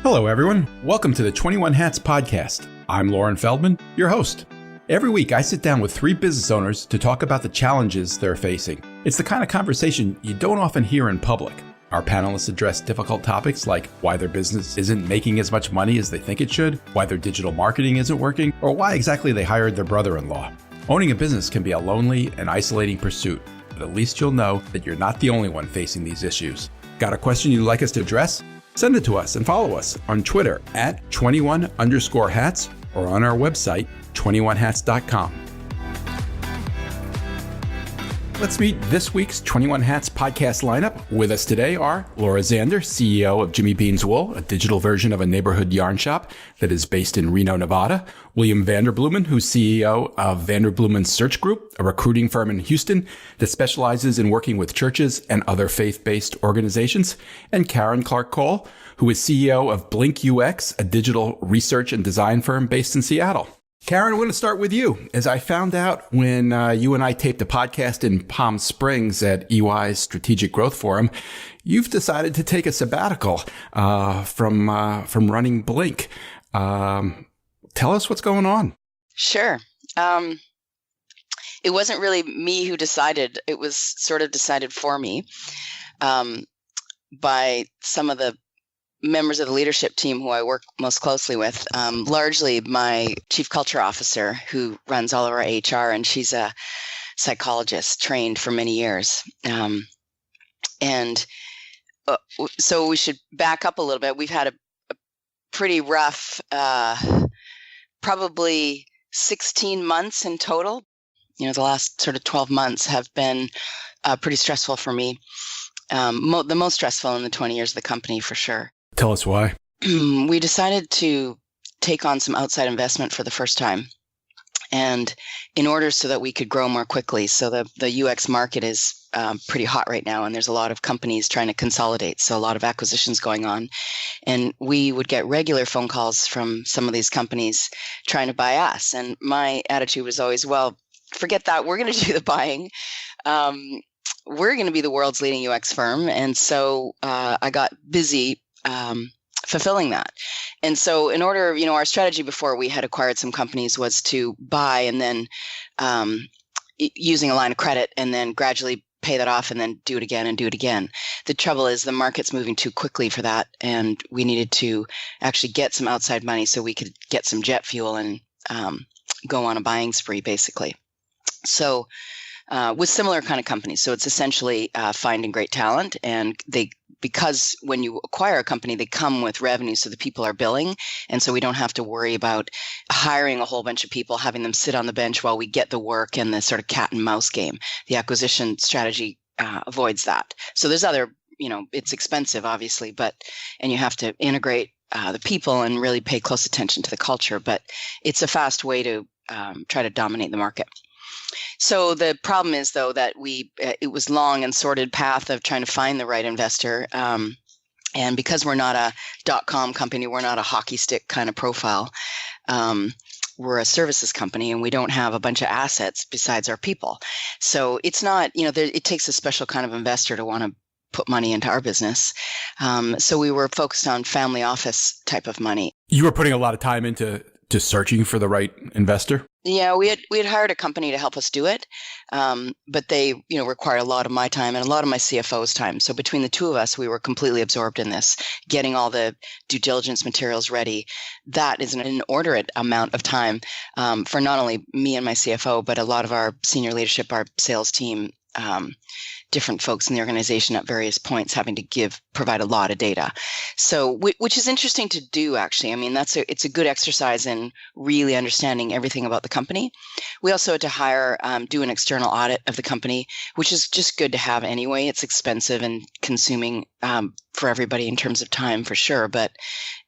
Hello, everyone. Welcome to the 21 Hats podcast. I'm Lauren Feldman, your host. Every week, I sit down with three business owners to talk about the challenges they're facing. It's the kind of conversation you don't often hear in public. Our panelists address difficult topics like why their business isn't making as much money as they think it should, why their digital marketing isn't working, or why exactly they hired their brother-in-law. Owning a business can be a lonely and isolating pursuit, but at least you'll know that you're not the only one facing these issues. Got a question you'd like us to address? Send it to us and follow us on Twitter at 21_hats or on our website, 21hats.com. Let's meet this week's 21 Hats podcast lineup. With us today are Laura Zander, CEO of Jimmy Bean's Wool, a digital version of a neighborhood yarn shop that is based in Reno, Nevada. William Vanderbloemen, who's CEO of Vanderbloemen Search Group, a recruiting firm in Houston that specializes in working with churches and other faith-based organizations. And Karen Clark-Cole, who is CEO of Blink UX, a digital research and design firm based in Seattle. Karen, we're going to start with you. As I found out when you and I taped a podcast in Palm Springs at EY's Strategic Growth Forum, you've decided to take a sabbatical from running Blink. Tell us what's going on. Sure. It wasn't really me who decided. It was sort of decided for me by some of the members of the leadership team who I work most closely with, largely my chief culture officer who runs all of our HR, and she's a psychologist trained for many years. So we should back up a little bit. We've had a pretty rough, probably 16 months in total. You know, the last sort of 12 months have been pretty stressful for me. The most stressful in the 20 years of the company, for sure. Tell us why. We decided to take on some outside investment for the first time. And in order so that we could grow more quickly. So the UX market is pretty hot right now, and there's a lot of companies trying to consolidate. So a lot of acquisitions going on. And we would get regular phone calls from some of these companies trying to buy us. And my attitude was always, well, forget that. We're going to do the buying. We're going to be the world's leading UX firm. And so I got busy fulfilling that. And so in order, our strategy before we had acquired some companies was to buy and then using a line of credit and then gradually pay that off and then do it again and do it again. The trouble is the market's moving too quickly for that. And we needed to actually get some outside money so we could get some jet fuel and go on a buying spree, basically. So with similar kind of companies. So it's essentially finding great talent, and because when you acquire a company, they come with revenue, so the people are billing, and so we don't have to worry about hiring a whole bunch of people, having them sit on the bench while we get the work and the sort of cat and mouse game. The acquisition strategy avoids that. So there's other, it's expensive, obviously, and you have to integrate the people and really pay close attention to the culture, but it's a fast way to try to dominate the market. So the problem is, though, that it was long and sordid path of trying to find the right investor. And because we're not a .com company, we're not a hockey stick kind of profile. We're a services company, and we don't have a bunch of assets besides our people. So it's not, it takes a special kind of investor to want to put money into our business. So we were focused on family office type of money. You were putting a lot of time into searching for the right investor? Yeah, we had hired a company to help us do it, but they required a lot of my time and a lot of my CFO's time. So between the two of us, we were completely absorbed in this, getting all the due diligence materials ready. That is an inordinate amount of time for not only me and my CFO, but a lot of our senior leadership, our sales team, different folks in the organization at various points having to provide a lot of data. So, which is interesting to do, actually. I mean, it's a good exercise in really understanding everything about the company. We also had to do an external audit of the company, which is just good to have anyway. It's expensive and consuming for everybody in terms of time, for sure. But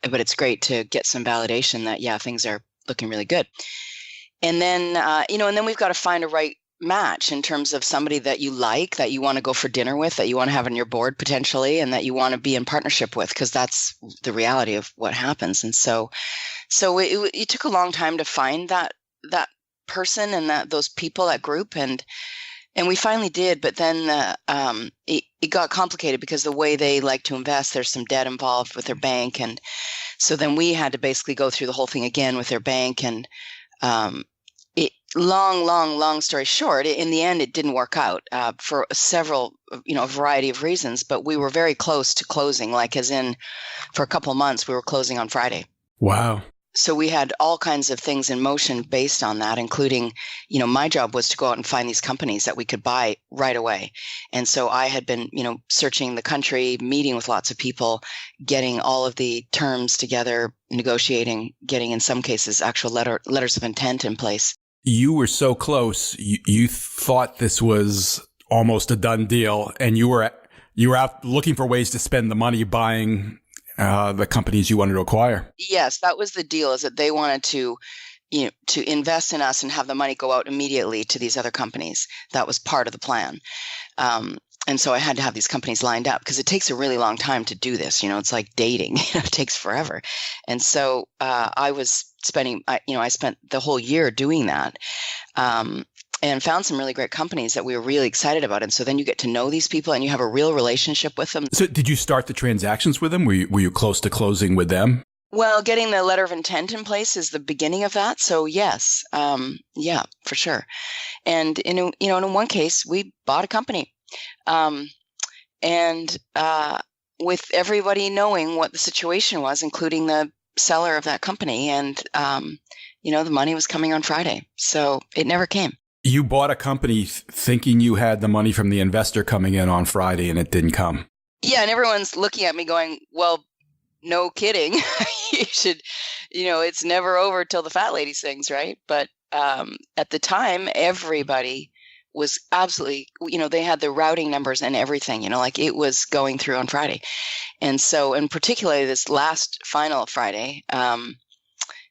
it's great to get some validation that, yeah, things are looking really good. And then, and then we've got to find a right match in terms of somebody that you like, that you want to go for dinner with, that you want to have on your board potentially, and that you want to be in partnership with, because that's the reality of what happens. And so it took a long time to find that person and those people, that group, and we finally did. But then it got complicated because the way they like to invest, there's some debt involved with their bank, and So then we had to basically go through the whole thing again with their bank. And long story short, in the end, it didn't work out for several, a variety of reasons. But we were very close to closing, like as in for a couple of months, we were closing on Friday. Wow. So we had all kinds of things in motion based on that, including, my job was to go out and find these companies that we could buy right away. And so I had been, searching the country, meeting with lots of people, getting all of the terms together, negotiating, getting in some cases actual letters of intent in place. You were so close. You thought this was almost a done deal, and you were out looking for ways to spend the money buying the companies you wanted to acquire. Yes, that was the deal, is that they wanted to invest in us and have the money go out immediately to these other companies. That was part of the plan. And so I had to have these companies lined up because it takes a really long time to do this. It's like dating, it takes forever. And so I was spending, I spent the whole year doing that. And found some really great companies that we were really excited about. And so then you get to know these people and you have a real relationship with them. So did you start the transactions with them? Were you close to closing with them? Well, getting the letter of intent in place is the beginning of that. So yes, yeah, for sure. And in one case, we bought a company, and with everybody knowing what the situation was, including the seller of that company, and the money was coming on Friday, so it never came. You bought a company thinking you had the money from the investor coming in on Friday, and it didn't come. Yeah, and everyone's looking at me going, well, no kidding. You should, it's never over till the fat lady sings, right? But at the time, everybody was absolutely, they had the routing numbers and everything, like it was going through on Friday. And so, and particularly this last final Friday,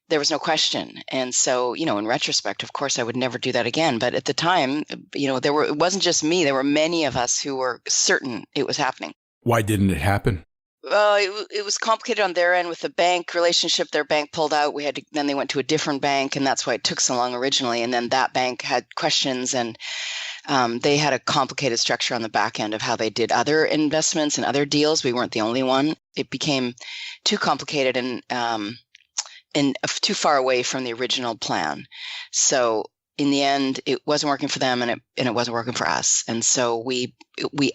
there was no question. And so, in retrospect, of course, I would never do that again. But at the time, it wasn't just me. There were many of us who were certain it was happening. Why didn't it happen? It was complicated on their end with the bank relationship. Their bank pulled out. Then they went to a different bank, and that's why it took so long originally. And then that bank had questions, and they had a complicated structure on the back end of how they did other investments and other deals. We weren't the only one. It became too complicated and too far away from the original plan. So in the end, it wasn't working for them, and it wasn't working for us. And so we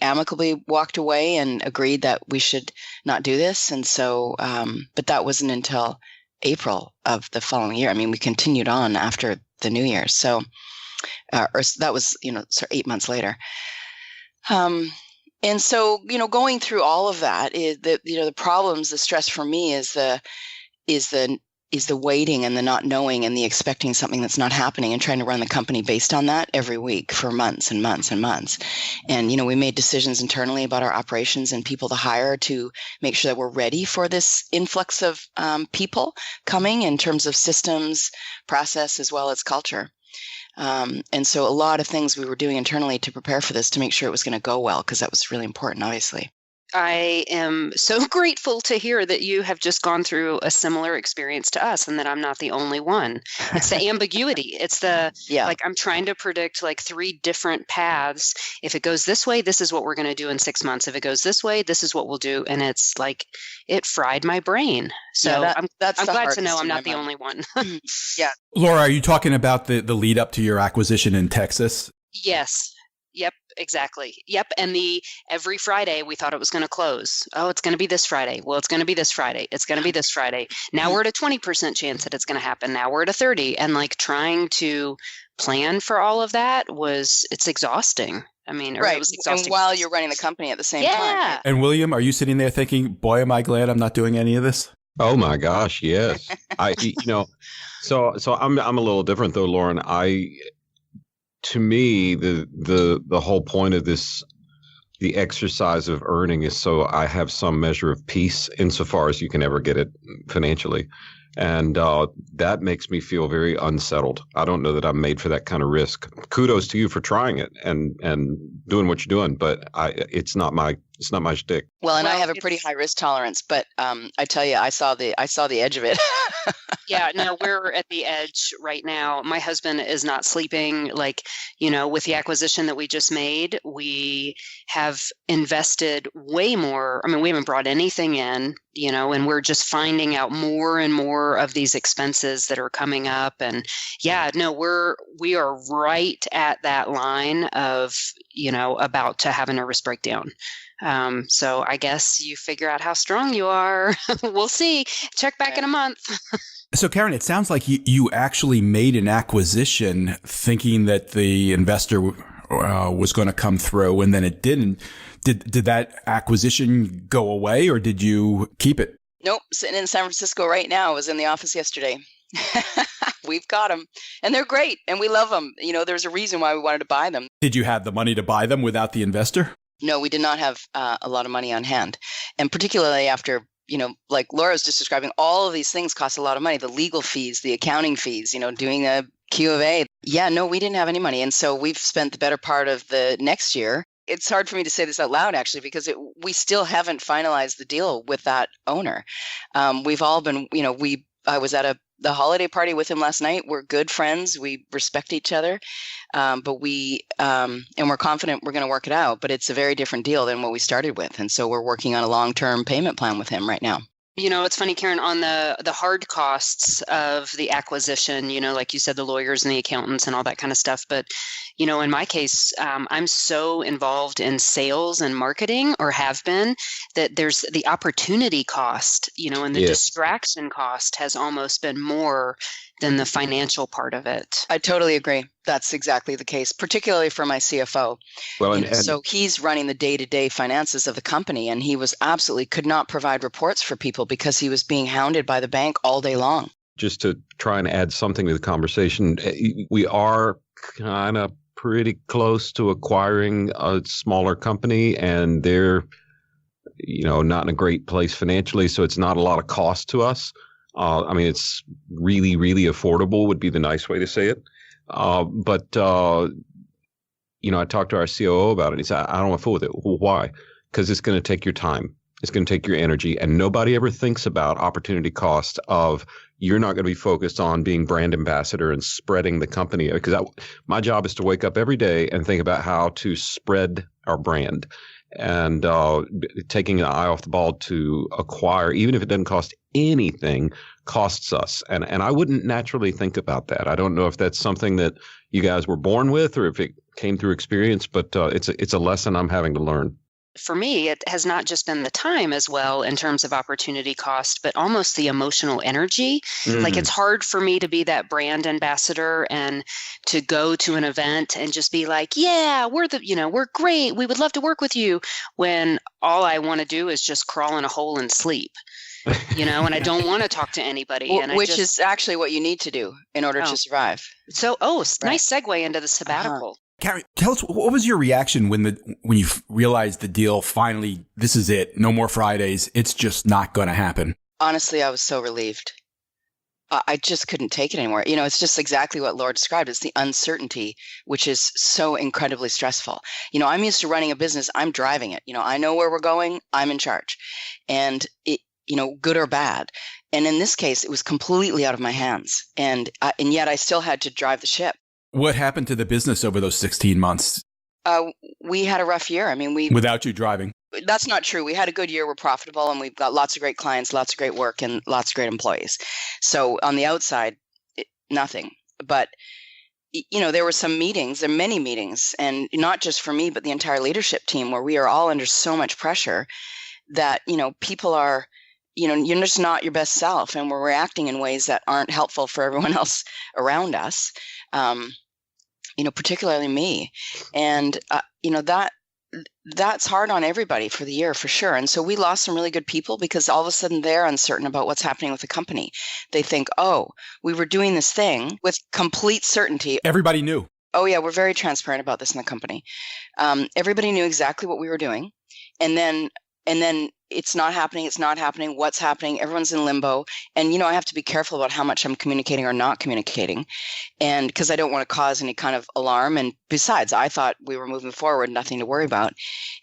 amicably walked away and agreed that we should not do this. And so, but that wasn't until April of the following year. I mean, we continued on after the New Year. So, or that was, 8 months later. And so, going through all of that, the problems, the stress for me is the waiting and the not knowing and the expecting something that's not happening and trying to run the company based on that every week for months and months and months. And, we made decisions internally about our operations and people to hire to make sure that we're ready for this influx of people coming in terms of systems, process, as well as culture. And so a lot of things we were doing internally to prepare for this to make sure it was going to go well, because that was really important, obviously. I am so grateful to hear that you have just gone through a similar experience to us and that I'm not the only one. It's the ambiguity. It's the, like, I'm trying to predict like 3 different paths. If it goes this way, this is what we're going to do in 6 months. If it goes this way, this is what we'll do. And it's like, it fried my brain. So I'm glad to know I'm not the only one. Yeah. Laura, are you talking about the lead up to your acquisition in Texas? Yes. Yep, exactly. Yep. And every Friday we thought it was going to close. Oh, it's going to be this Friday. Well, it's going to be this Friday. It's going to be this Friday. Now we're at a 20% chance that it's going to happen. Now we're at a 30. And like trying to plan for all of that it's exhausting. I mean, right. It was exhausting. And while you're running the company at the same time. And William, are you sitting there thinking, boy, am I glad I'm not doing any of this? Oh my gosh, yes. So I'm a little different though, Lauren. To me, the whole point of this, the exercise of earning, is so I have some measure of peace insofar as you can ever get it financially. And that makes me feel very unsettled. I don't know that I'm made for that kind of risk. Kudos to you for trying it and doing what you're doing, but it's not my It's not my shtick. Well, and I have a pretty high risk tolerance, but I tell you, I saw the edge of it. Yeah, no, we're at the edge right now. My husband is not sleeping. Like, with the acquisition that we just made, we have invested way more. I mean, we haven't brought anything in, and we're just finding out more and more of these expenses that are coming up. And yeah, no, we are right at that line of, about to have a nervous breakdown. So I guess you figure out how strong you are. We'll see. Check back in a month. So, Karen, it sounds like you actually made an acquisition thinking that the investor was going to come through, and then it didn't. Did that acquisition go away, or did you keep it? Nope. Sitting in San Francisco right now. I was in the office yesterday. We've got them, and they're great, and we love them. There's a reason why we wanted to buy them. Did you have the money to buy them without the investor? No, we did not have a lot of money on hand. And particularly after, like Laura was just describing, all of these things cost a lot of money. The legal fees, the accounting fees, doing a Q of A. Yeah, no, we didn't have any money. And so we've spent the better part of the next year. It's hard for me to say this out loud, actually, because we still haven't finalized the deal with that owner. We've all been, I was at the holiday party with him last night. We're good friends. We respect each other. But and we're confident we're going to work it out, but it's a very different deal than what we started with. And so we're working on a long-term payment plan with him right now. It's funny, Karen, on the hard costs of the acquisition, like you said, the lawyers and the accountants and all that kind of stuff. But, in my case, I'm so involved in sales and marketing, or have been, that there's the opportunity cost, and the distraction cost has almost been more than the financial part of it. I totally agree. That's exactly the case, particularly for my CFO. Well, so he's running the day-to-day finances of the company, and he could not provide reports for people because he was being hounded by the bank all day long. Just to try and add something to the conversation, we are kind of pretty close to acquiring a smaller company, and they're, not in a great place financially, so it's not a lot of cost to us. It's really, really affordable would be the nice way to say it. But I talked to our COO about it. And he said, I don't want to fool with it. Well, why? Because it's going to take your time. It's going to take your energy. And nobody ever thinks about opportunity cost of you're not going to be focused on being brand ambassador and spreading the company. Because my job is to wake up every day and think about how to spread our brand. And taking an eye off the ball to acquire, even if it doesn't cost anything, costs us. And I wouldn't naturally think about that. I don't know if that's something that you guys were born with or if it came through experience, but it's a lesson I'm having to learn. For me, it has not just been the time as well in terms of opportunity cost, but almost the emotional energy. Like, it's hard for me to be that brand ambassador and to go to an event and just be like, yeah, we're great. We would love to work with you, when all I want to do is just crawl in a hole and sleep. And I don't want to talk to anybody. Which is actually what you need to do in order to survive. So, nice segue into the sabbatical. Karen, tell us, what was your reaction when you realized the deal finally, this is it, no more Fridays, it's just not going to happen? Honestly, I was so relieved. I just couldn't take it anymore. It's just exactly what Laura described. It's the uncertainty, which is so incredibly stressful. I'm used to running a business. I'm driving it. I know where we're going. I'm in charge. And it, good or bad. And in this case, it was completely out of my hands. And yet I still had to drive the ship. What happened to the business over those 16 months? We had a rough year. Without you driving. That's not true. We had a good year. We're profitable, and we've got lots of great clients, lots of great work, and lots of great employees. So on the outside, nothing. But, there were some meetings, there are many meetings, and not just for me, but the entire leadership team, where we are all under so much pressure that, people are, you're just not your best self, and we're reacting in ways that aren't helpful for everyone else around us. Particularly me. And, that's hard on everybody for the year, for sure. And so we lost some really good people because all of a sudden they're uncertain about what's happening with the company. They think, we were doing this thing with complete certainty. Everybody knew. Oh, yeah, we're very transparent about this in the company. Everybody knew exactly what we were doing. And then then it's not happening. What's happening? Everyone's in limbo. And, I have to be careful about how much I'm communicating or not communicating. And because I don't want to cause any kind of alarm. And besides, I thought we were moving forward, nothing to worry about.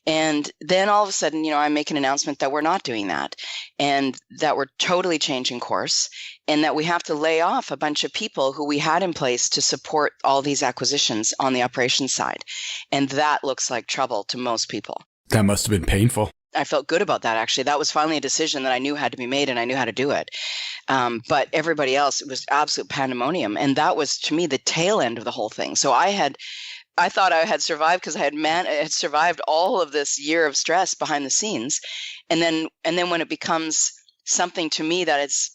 And then all of a sudden, I make an announcement that we're not doing that and that we're totally changing course and that we have to lay off a bunch of people who we had in place to support all these acquisitions on the operations side. And that looks like trouble to most people. That must have been painful. I felt good about that, actually. That was finally a decision that I knew had to be made and I knew how to do it. But everybody else, it was absolute pandemonium. And that was, to me, the tail end of the whole thing. So I thought I had survived because I had survived all of this year of stress behind the scenes. And then when it becomes something to me that it's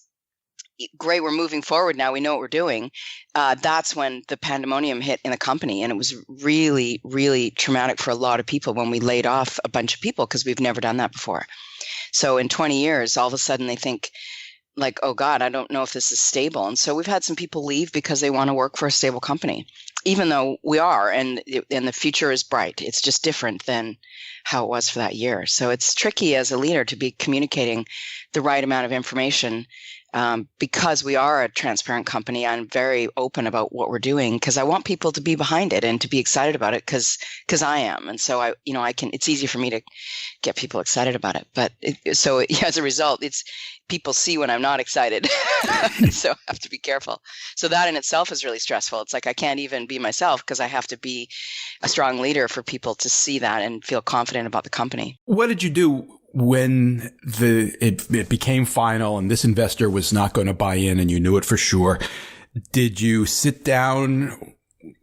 great, we're moving forward now, we know what we're doing, that's when the pandemonium hit in the company. And it was really, really traumatic for a lot of people when we laid off a bunch of people because we've never done that before. So in 20 years, all of a sudden they think like, oh God, I don't know if this is stable. And so we've had some people leave because they want to work for a stable company, even though we are, and the future is bright. It's just different than how it was for that year. So it's tricky as a leader to be communicating the right amount of information. Because we are a transparent company, I'm very open about what we're doing because I want people to be behind it and to be excited about it because I am. And so it's easy for me to get people excited about it. But as a result, people see when I'm not excited. So I have to be careful. So that in itself is really stressful. It's like I can't even be myself because I have to be a strong leader for people to see that and feel confident about the company. What did you do when it became final and this investor was not going to buy in and you knew it for sure? Did you sit down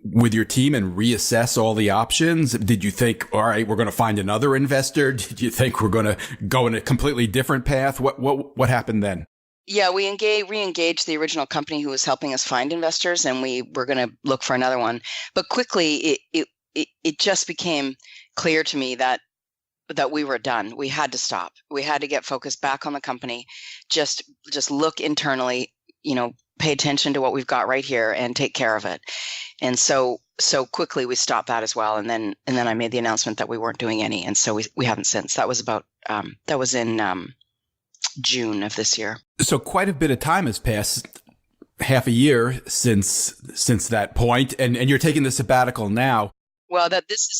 with your team and reassess all the options? Did you think, all right, we're going to find another investor? Did you think we're going to go in a completely different path? What happened then? Yeah, we re-engaged the original company who was helping us find investors, and we were going to look for another one. But quickly, it just became clear to me that we were done. We had to stop. We had to get focused back on the company, just look internally, pay attention to what we've got right here and take care of it. And so quickly we stopped that as well. And then I made the announcement that we weren't doing any. And so we haven't since. That was in June of this year. So quite a bit of time has passed, half a year since that point, and you're taking the sabbatical now. Well,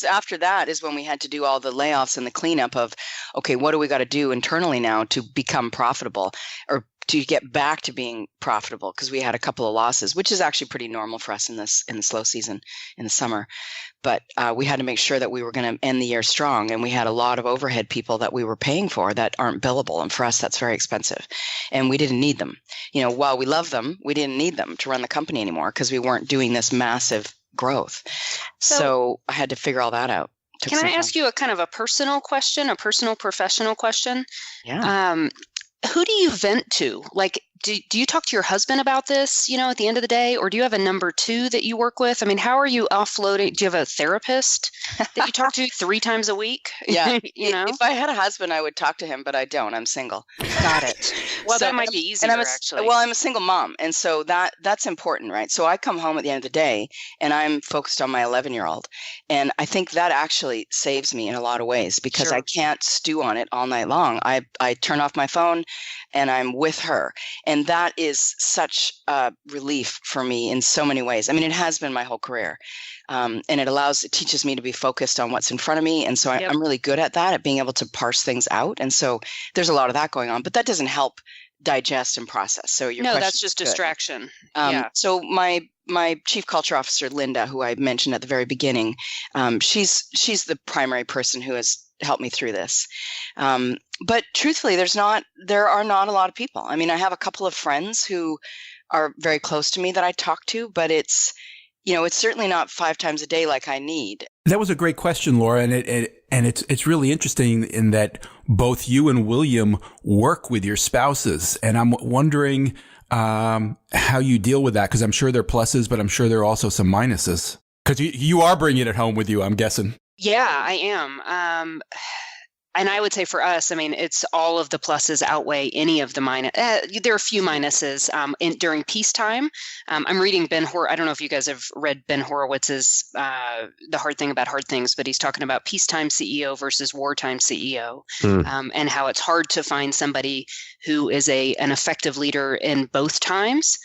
after that is when we had to do all the layoffs and the cleanup of, okay, what do we got to do internally now to become profitable or to get back to being profitable? Because we had a couple of losses, which is actually pretty normal for us in the slow season in the summer. But we had to make sure that we were going to end the year strong. And we had a lot of overhead people that we were paying for that aren't billable. And for us, that's very expensive. And we didn't need them. While we love them, we didn't need them to run the company anymore because we weren't doing this massive growth. So I had to figure all that out. Can I ask you a kind of a personal question, a personal professional question? Yeah. Who do you vent to? Like, do you talk to your husband about this, at the end of the day? Or do you have a number two that you work with? I mean, how are you offloading? Do you have a therapist that you talk to 3 times a week? Yeah. If I had a husband, I would talk to him, but I don't. I'm single. Got it. Well, that might be easier, actually. Well, I'm a single mom. And so that's important, right? So I come home at the end of the day and I'm focused on my 11-year-old. And I think that actually saves me in a lot of ways because I can't stew on it all night long. I turn off my phone and I'm with her. And that is such a relief for me in so many ways. I mean, it has been my whole career. And it teaches me to be focused on what's in front of me. And so I'm really good at that, at being able to parse things out. And so there's a lot of that going on, but that doesn't help digest and process. So that's just distraction. So my chief culture officer, Linda, who I mentioned at the very beginning, she's the primary person who has helped me through this. But truthfully, there are not a lot of people. I mean, I have a couple of friends who are very close to me that I talk to, but it's certainly not 5 times a day like I need. That was a great question, Laura, and it's really interesting in that both you and William work with your spouses, and I'm wondering how you deal with that, because I'm sure there are pluses, but I'm sure there are also some minuses. Because you are bringing it home with you, I'm guessing. Yeah, I am. And I would say for us, I mean, it's all of the pluses outweigh any of the minus. There are a few minuses during peacetime. I'm reading I don't know if you guys have read Ben Horowitz's The Hard Thing About Hard Things, but he's talking about peacetime CEO versus wartime CEO, and how it's hard to find somebody who is an effective leader in both times.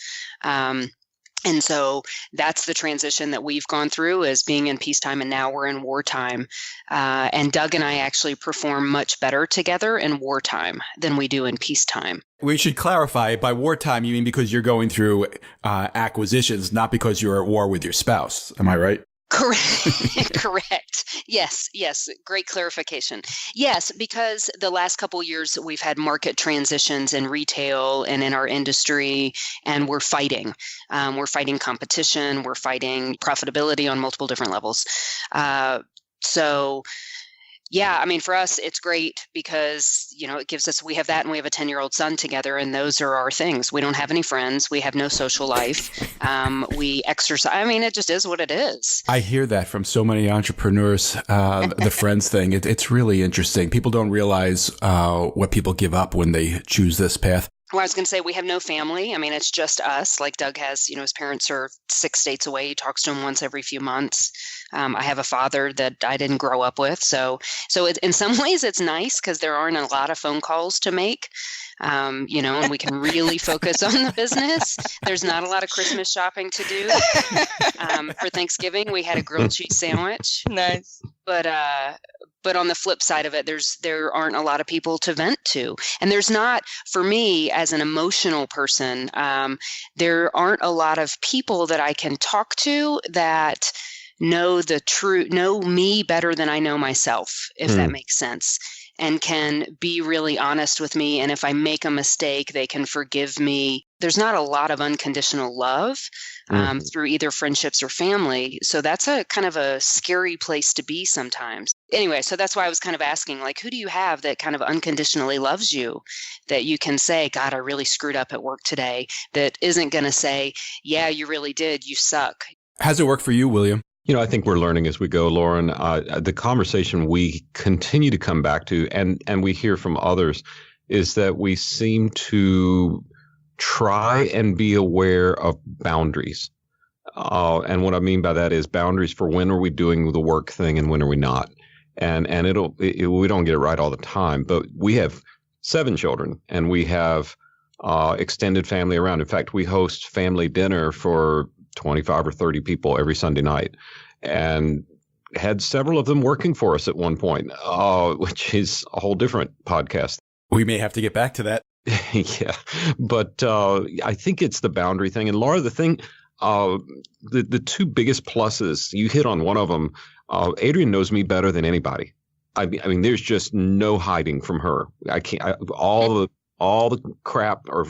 And so that's the transition that we've gone through, as being in peacetime, and now we're in wartime. And Doug and I actually perform much better together in wartime than we do in peacetime. We should clarify, by wartime, you mean because you're going through acquisitions, not because you're at war with your spouse. Am I right? Correct. Correct. Yes. Great clarification. Yes, because the last couple of years we've had market transitions in retail and in our industry, and we're fighting. We're fighting competition. We're fighting profitability on multiple different levels. Yeah, I mean, for us, it's great because, it gives us, we have that, and we have a 10-year-old son together, and those are our things. We don't have any friends. We have no social life. We exercise. I mean, it just is what it is. I hear that from so many entrepreneurs, the friends thing. It's really interesting. People don't realize what people give up when they choose this path. Well, I was going to say, we have no family. I mean, it's just us. Like Doug has, his parents are 6 states away. He talks to them once every few months. I have a father that I didn't grow up with. So in some ways it's nice because there aren't a lot of phone calls to make, and we can really focus on the business. There's not a lot of Christmas shopping to do. For Thanksgiving, we had a grilled cheese sandwich. Nice. But on the flip side of it, there aren't a lot of people to vent to. And there's not, for me as an emotional person, there aren't a lot of people that I can talk to that know me better than I know myself, if that makes sense, and can be really honest with me. And if I make a mistake, they can forgive me. There's not a lot of unconditional love through either friendships or family. So that's a kind of a scary place to be sometimes. Anyway, so that's why I was kind of asking, like, who do you have that kind of unconditionally loves you, that you can say, God, I really screwed up at work today, that isn't going to say, yeah, you really did, you suck. How's it work for you, William? I think we're learning as we go, Lauren. The conversation we continue to come back to, and we hear from others, is that we seem to try and be aware of boundaries. And what I mean by that is boundaries for when are we doing the work thing and when are we not. And we don't get it right all the time, but we have 7 children and we have extended family around. In fact, we host family dinner for 25 or 30 people every Sunday night, and had several of them working for us at one point, which is a whole different podcast. We may have to get back to that. Yeah, but I think it's the boundary thing. And Laura, the thing, the 2 biggest pluses, you hit on one of them. Adrienne knows me better than anybody. I mean, there's just no hiding from her. All the crap or,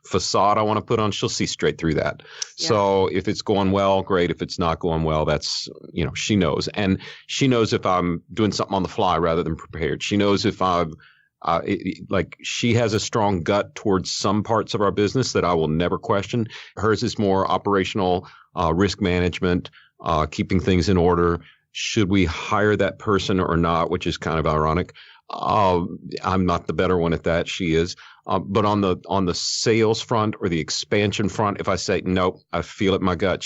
facade I want to put on, she'll see straight through that. Yeah. So if it's going well, great. If it's not going well, that's, she knows. And she knows if I'm doing something on the fly rather than prepared. She knows if I'm she has a strong gut towards some parts of our business that I will never question. Hers is more operational, risk management, keeping things in order. Should we hire that person or not, which is kind of ironic. I'm not the better one at that. She is. But on the sales front or the expansion front, if I say, nope, I feel it in my gut,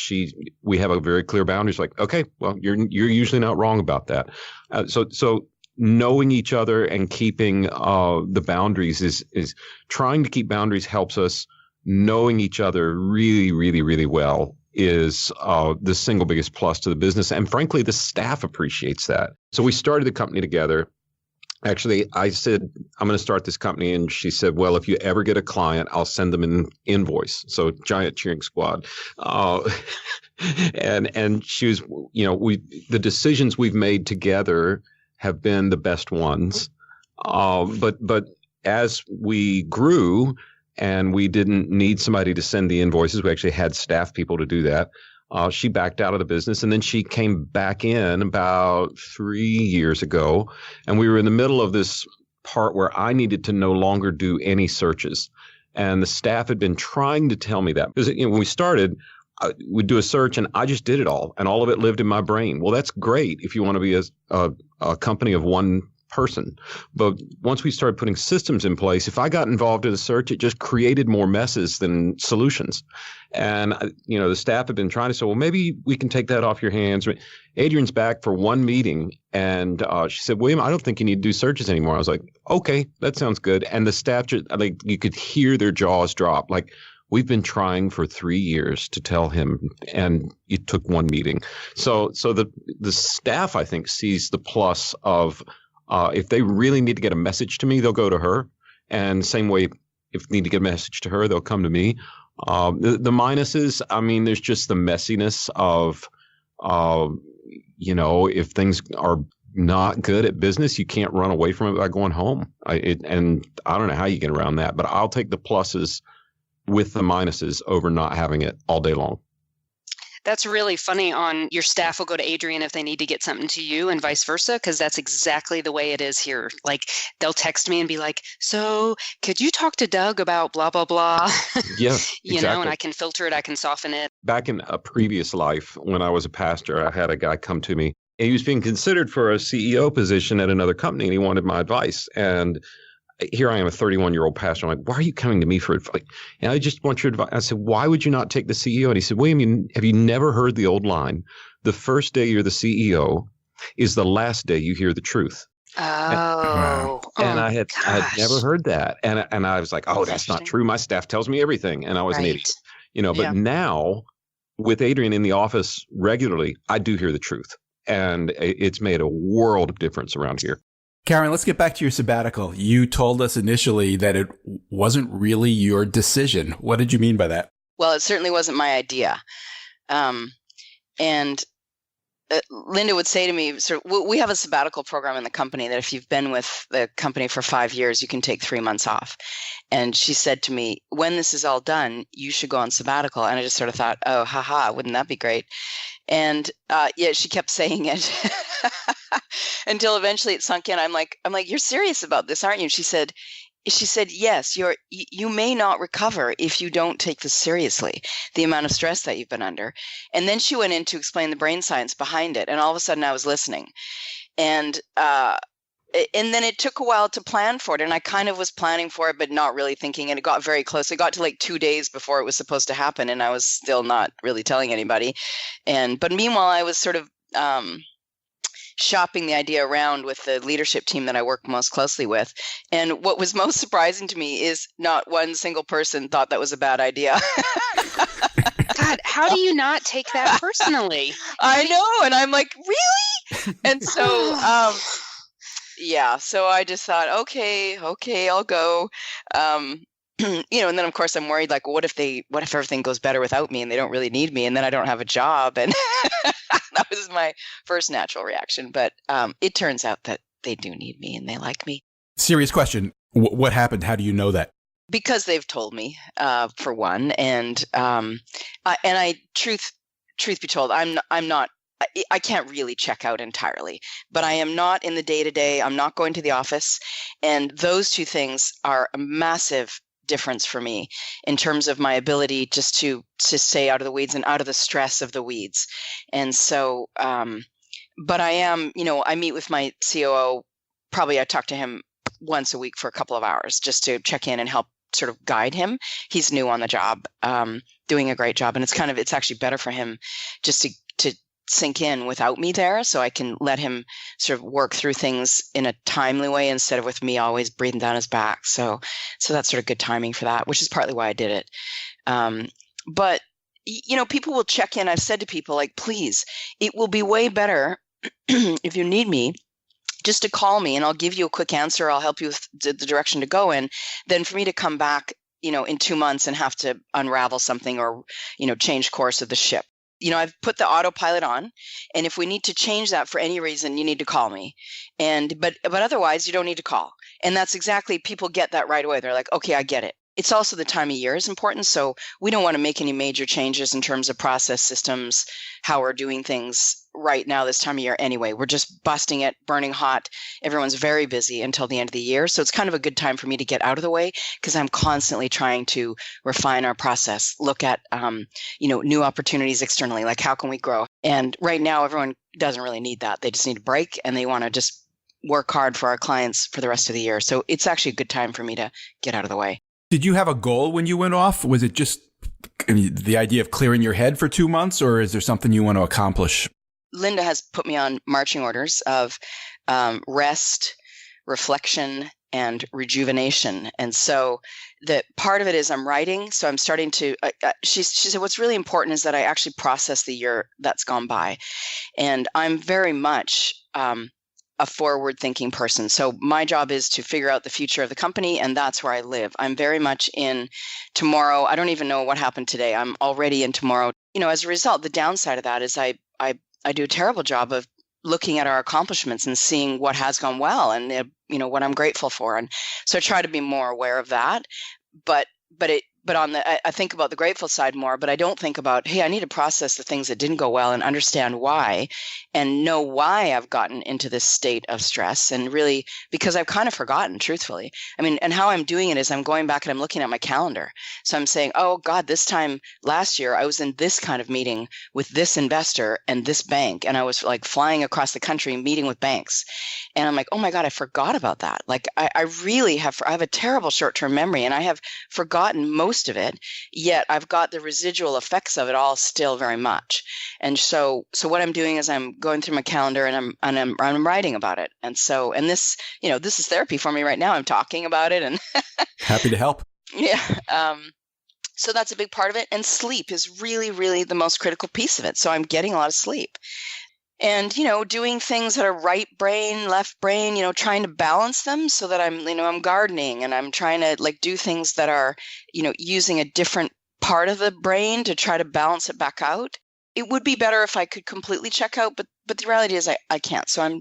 we have a very clear boundary. It's like, okay, well, you're usually not wrong about that. So knowing each other and keeping the boundaries is trying to keep boundaries helps us. Knowing each other really, really, really well is the single biggest plus to the business. And frankly, the staff appreciates that. So we started the company together. Actually, I said, I'm going to start this company. And she said, well, if you ever get a client, I'll send them an invoice. So giant cheering squad. And she was, the decisions we've made together have been the best ones. But as we grew and we didn't need somebody to send the invoices, we actually had staff people to do that. She backed out of the business, and then she came back in about 3 years ago, and we were in the middle of this part where I needed to no longer do any searches. And the staff had been trying to tell me that. Because when we started, we'd do a search, and I just did it all, and all of it lived in my brain. Well, that's great if you want to be a company of 1 person. But once we started putting systems in place, if I got involved in a search, it just created more messes than solutions. And, the staff have been trying to say, well, maybe we can take that off your hands. Adrian's back for one meeting, and she said, William, I don't think you need to do searches anymore. I was like, okay, that sounds good. And the staff, you could hear their jaws drop. Like, we've been trying for 3 years to tell him, and it took one meeting. So the staff, I think, sees the plus of if they really need to get a message to me, they'll go to her. And same way, if they need to get a message to her, they'll come to me. The minuses, there's just the messiness of, if things are not good at business, you can't run away from it by going home. And I don't know how you get around that, but I'll take the pluses with the minuses over not having it all day long. That's really funny. On your staff will go to Adrian if they need to get something to you and vice versa, because that's exactly the way it is here. Like, they'll text me and be like, so could you talk to Doug about blah, blah, blah? Yeah, exactly. And I can filter it. I can soften it. Back in a previous life, when I was a pastor, I had a guy come to me. He was being considered for a CEO position at another company, and he wanted my advice. And here I am, a 31-year-old pastor. I'm like, why are you coming to me for advice? And I just want your advice. I said, why would you not take the CEO? And he said, William, have you never heard the old line? The first day you're the CEO is the last day you hear the truth. And I had never heard that. And I was like, oh, that's not true. My staff tells me everything. And I was an idiot. But now with Adrian in the office regularly, I do hear the truth. And it's made a world of difference around here. Karen, let's get back to your sabbatical. You told us initially that it wasn't really your decision. What did you mean by that? Well, it certainly wasn't my idea. And Linda would say to me, we have a sabbatical program in the company that if you've been with the company for 5 years, you can take 3 months off. And she said to me, when this is all done, you should go on sabbatical. And I just sort of thought, oh, haha, wouldn't that be great? And she kept saying it until eventually it sunk in. I'm like, you're serious about this, aren't you? She said, yes, you may not recover if you don't take this seriously, the amount of stress that you've been under. And then she went in to explain the brain science behind it. And all of a sudden I was listening. And then it took a while to plan for it. And I kind of was planning for it, but not really thinking. And it got very close. It got to like 2 days before it was supposed to happen. And I was still not really telling anybody. But meanwhile, I was sort of shopping the idea around with the leadership team that I work most closely with. And what was most surprising to me is not one single person thought that was a bad idea. God, how do you not take that personally? I know. And I'm like, really? And so, so I just thought, okay, I'll go. And then of course I'm worried, like, what if everything goes better without me and they don't really need me and then I don't have a job? And that was my first natural reaction. But it turns out that they do need me and they like me. Serious question. What happened? How do you know that? Because they've told me, for one. And truth be told, I'm not. I can't really check out entirely, but I am not in the day-to-day. I'm not going to the office. And those two things are a massive difference for me in terms of my ability just to stay out of the weeds and out of the stress of the weeds. And so, but I am, I meet with my COO, probably I talk to him once a week for a couple of hours just to check in and help sort of guide him. He's new on the job, doing a great job. And it's actually better for him just to sink in without me there, so I can let him sort of work through things in a timely way instead of with me always breathing down his back. So that's sort of good timing for that, which is partly why I did it. But people will check in. I've said to people, like, please, it will be way better if you need me just to call me and I'll give you a quick answer. I'll help you with the direction to go in, than for me to come back, in 2 months and have to unravel something or, change course of the ship. I've put the autopilot on, and if we need to change that for any reason, you need to call me. But otherwise, you don't need to call. And that's exactly, people get that right away. They're like, okay, I get it. It's also the time of year is important. So we don't want to make any major changes in terms of process systems, how we're doing things right now this time of year anyway. We're just busting it, burning hot. Everyone's very busy until the end of the year. So it's kind of a good time for me to get out of the way because I'm constantly trying to refine our process, look at, new opportunities externally, like how can we grow? And right now, everyone doesn't really need that. They just need a break and they want to just work hard for our clients for the rest of the year. So it's actually a good time for me to get out of the way. Did you have a goal when you went off? Was it just the idea of clearing your head for 2 months, or is there something you want to accomplish? Linda has put me on marching orders of rest, reflection, and rejuvenation. And so the part of it is I'm writing. So I'm starting to, she said, what's really important is that I actually process the year that's gone by. And I'm very much a forward thinking person. So my job is to figure out the future of the company, and that's where I live. I'm very much in tomorrow. I don't even know what happened today. I'm already in tomorrow. As a result, the downside of that is I do a terrible job of looking at our accomplishments and seeing what has gone well and what I'm grateful for. And so I try to be more aware of that. But on I think about the grateful side more, but I don't think about, hey, I need to process the things that didn't go well and understand why and know why I've gotten into this state of stress. And really, because I've kind of forgotten, truthfully. And how I'm doing it is I'm going back and I'm looking at my calendar. So I'm saying, oh God, this time last year, I was in this kind of meeting with this investor and this bank. And I was like flying across the country meeting with banks. And I'm like, oh my God, I forgot about that. Like I really have a terrible short-term memory, and I have forgotten most of it, yet I've got the residual effects of it all still very much. And so what I'm doing is I'm going through my calendar and I'm writing about it. And this is therapy for me right now. I'm talking about it and happy to help. Yeah. So that's a big part of it. And sleep is really, really the most critical piece of it. So I'm getting a lot of sleep. And, doing things that are right brain, left brain, trying to balance them so that I'm gardening and I'm trying to do things that are, using a different part of the brain to try to balance it back out. It would be better if I could completely check out, but the reality is I can't. So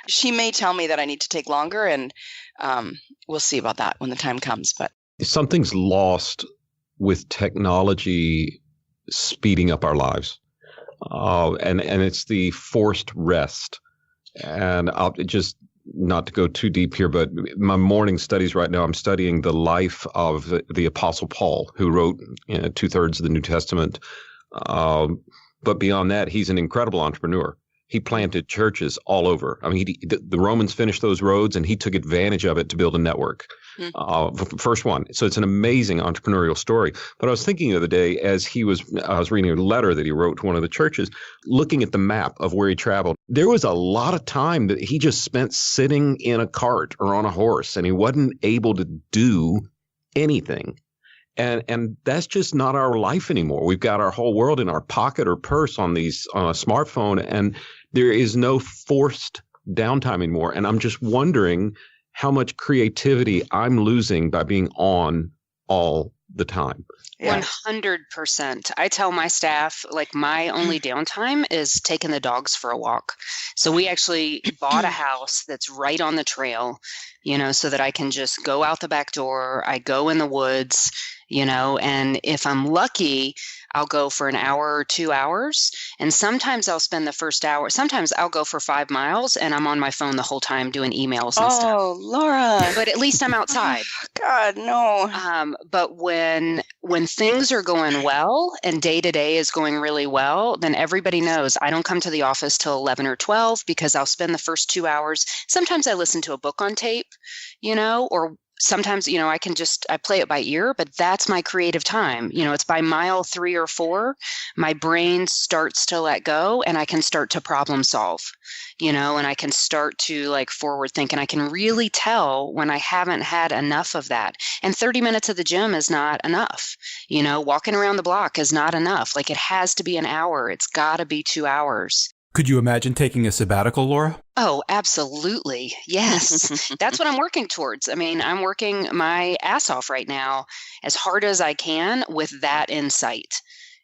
she may tell me that I need to take longer, and we'll see about that when the time comes. But something's lost with technology speeding up our lives. And it's the forced rest. And I'll just, not to go too deep here, but my morning studies right now, I'm studying the life of the Apostle Paul, who wrote 2/3 of the New Testament. But beyond that, he's an incredible entrepreneur. He planted churches all over. The Romans finished those roads, and he took advantage of it to build a network. First one. So it's an amazing entrepreneurial story. But I was thinking the other day, I was reading a letter that he wrote to one of the churches, looking at the map of where he traveled. There was a lot of time that he just spent sitting in a cart or on a horse, and he wasn't able to do anything. And that's just not our life anymore. We've got our whole world in our pocket or purse on a smartphone, and there is no forced downtime anymore. And I'm just wondering how much creativity I'm losing by being on all the time. Yeah. 100%. I tell my staff, my only downtime is taking the dogs for a walk. So we actually bought a house that's right on the trail, so that I can just go out the back door. I go in the woods, and if I'm lucky, I'll go for an hour or 2 hours. And sometimes I'll spend the first hour. Sometimes I'll go for 5 miles and I'm on my phone the whole time doing emails and stuff. Oh, Laura. But at least I'm outside. God, no. But when things are going well and day to day is going really well, then everybody knows I don't come to the office till 11 or 12 because I'll spend the first 2 hours. Sometimes I listen to a book on tape, or sometimes, I play it by ear, but that's my creative time. It's by mile 3 or 4, my brain starts to let go and I can start to problem solve, and I can start to forward think, and I can really tell when I haven't had enough of that. And 30 minutes at the gym is not enough. Walking around the block is not enough. It has to be an hour. It's got to be 2 hours. Could you imagine taking a sabbatical, Laura? Oh, absolutely. Yes. That's what I'm working towards. I'm working my ass off right now as hard as I can with that in sight.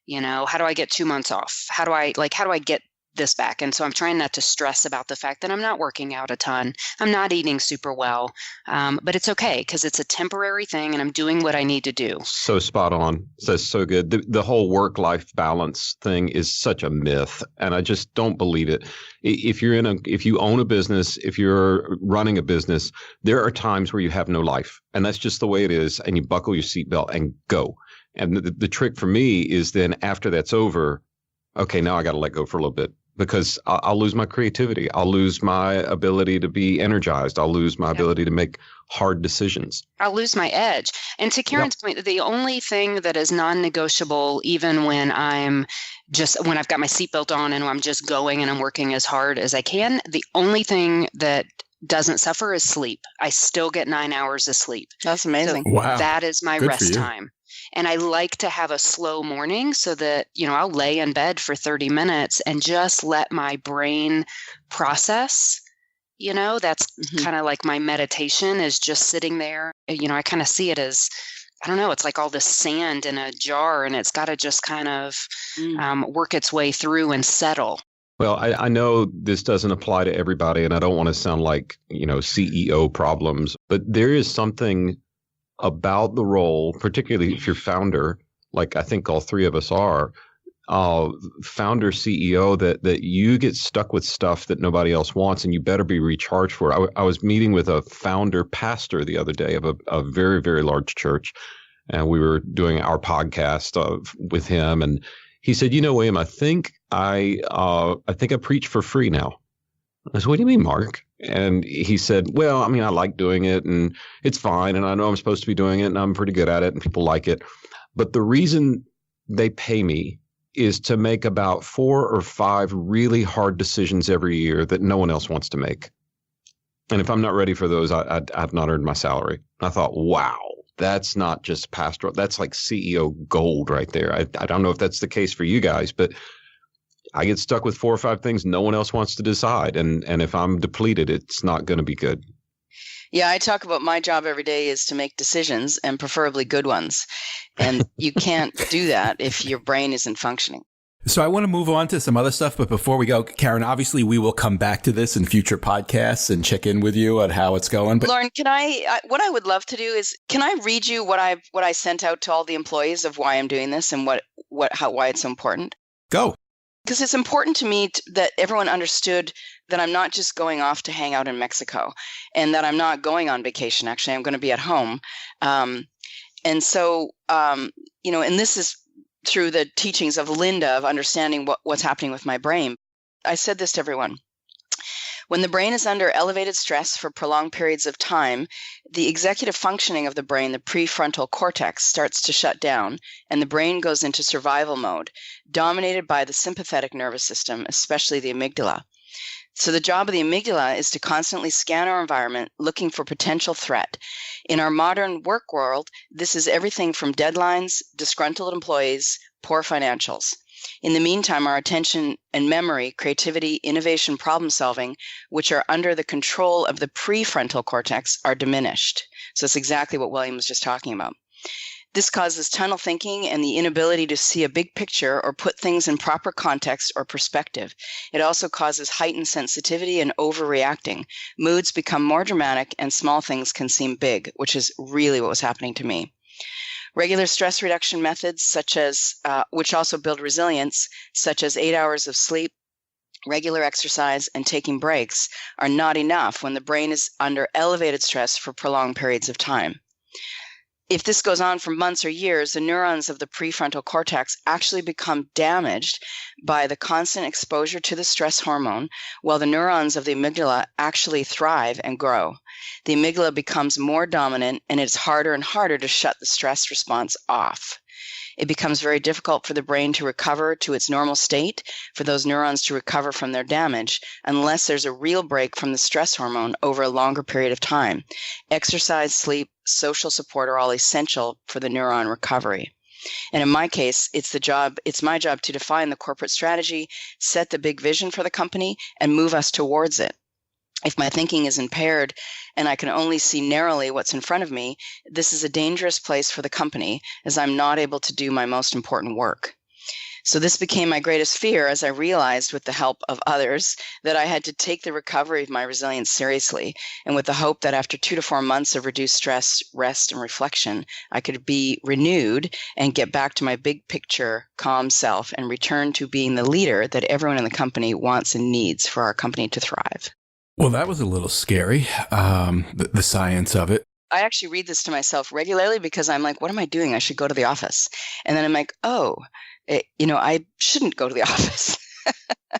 How do I get 2 months off? How do I get this back? And so I'm trying not to stress about the fact that I'm not working out a ton. I'm not eating super well. But it's okay because it's a temporary thing and I'm doing what I need to do. So spot on. That's so good. The whole work-life balance thing is such a myth, and I just don't believe it. If you own a business, if you're running a business, there are times where you have no life, and that's just the way it is. And you buckle your seatbelt and go. And the trick for me is then after that's over, okay, now I got to let go for a little bit. because I'll lose my creativity. I'll lose my ability to be energized. I'll lose my ability to make hard decisions. I'll lose my edge. And to Karen's point, the only thing that is non-negotiable, even when I've got my seatbelt on and I'm just going and I'm working as hard as I can, the only thing that doesn't suffer is sleep. I still get 9 hours of sleep. That's amazing. So wow. That is my rest time. And I like to have a slow morning so that, I'll lay in bed for 30 minutes and just let my brain process. That's kind of like my meditation is just sitting there. I kind of see it as, I don't know, it's like all this sand in a jar and it's got to just kind of work its way through and settle. Well, I know this doesn't apply to everybody, and I don't want to sound like, CEO problems, but there is something about the role, particularly if you're founder, like I think all three of us are, founder, CEO, that you get stuck with stuff that nobody else wants, and you better be recharged for it. I was meeting with a founder pastor the other day of a very, very large church, and we were doing our podcast with him, and he said, William, I think I preach for free now. I said, what do you mean, Mark? And he said, well, I like doing it and it's fine. And I know I'm supposed to be doing it and I'm pretty good at it and people like it. But the reason they pay me is to make about 4 or 5 really hard decisions every year that no one else wants to make. And if I'm not ready for those, I've not earned my salary. I thought, wow, that's not just pastoral. That's like CEO gold right there. I don't know if that's the case for you guys, but I get stuck with 4 or 5 things no one else wants to decide. And if I'm depleted, it's not going to be good. Yeah, I talk about my job every day is to make decisions and preferably good ones. And you can't do that if your brain isn't functioning. So I want to move on to some other stuff. But before we go, Karen, obviously we will come back to this in future podcasts and check in with you on how it's going. But Lauren, what I would love to do is, can I read you what I sent out to all the employees of why I'm doing this and why it's so important? Go. Because it's important to me that everyone understood that I'm not just going off to hang out in Mexico and that I'm not going on vacation. Actually, I'm going to be at home. And this is through the teachings of Linda of understanding what's happening with my brain. I said this to everyone. When the brain is under elevated stress for prolonged periods of time, the executive functioning of the brain, the prefrontal cortex, starts to shut down, and the brain goes into survival mode, dominated by the sympathetic nervous system, especially the amygdala. So the job of the amygdala is to constantly scan our environment, looking for potential threat. In our modern work world, this is everything from deadlines, disgruntled employees, poor financials. In the meantime, our attention and memory, creativity, innovation, problem solving, which are under the control of the prefrontal cortex, are diminished. So it's exactly what William was just talking about. This causes tunnel thinking and the inability to see a big picture or put things in proper context or perspective. It also causes heightened sensitivity and overreacting. Moods become more dramatic and small things can seem big, which is really what was happening to me. Regular stress reduction methods, such as which also build resilience, such as 8 hours of sleep, regular exercise, and taking breaks, are not enough when the brain is under elevated stress for prolonged periods of time. If this goes on for months or years, the neurons of the prefrontal cortex actually become damaged by the constant exposure to the stress hormone, while the neurons of the amygdala actually thrive and grow. The amygdala becomes more dominant, and it's harder and harder to shut the stress response off. It becomes very difficult for the brain to recover to its normal state, for those neurons to recover from their damage, unless there's a real break from the stress hormone over a longer period of time. Exercise, sleep, social support are all essential for the neuron recovery. And in my case, it's my job to define the corporate strategy, set the big vision for the company, and move us towards it. If my thinking is impaired and I can only see narrowly what's in front of me, this is a dangerous place for the company, as I'm not able to do my most important work. So this became my greatest fear as I realized, with the help of others, that I had to take the recovery of my resilience seriously, and with the hope that after 2 to 4 months of reduced stress, rest, and reflection, I could be renewed and get back to my big picture, calm self and return to being the leader that everyone in the company wants and needs for our company to thrive. Well, that was a little scary, the science of it. I actually read this to myself regularly because I'm like, what am I doing? I should go to the office. And then I'm like, I shouldn't go to the office.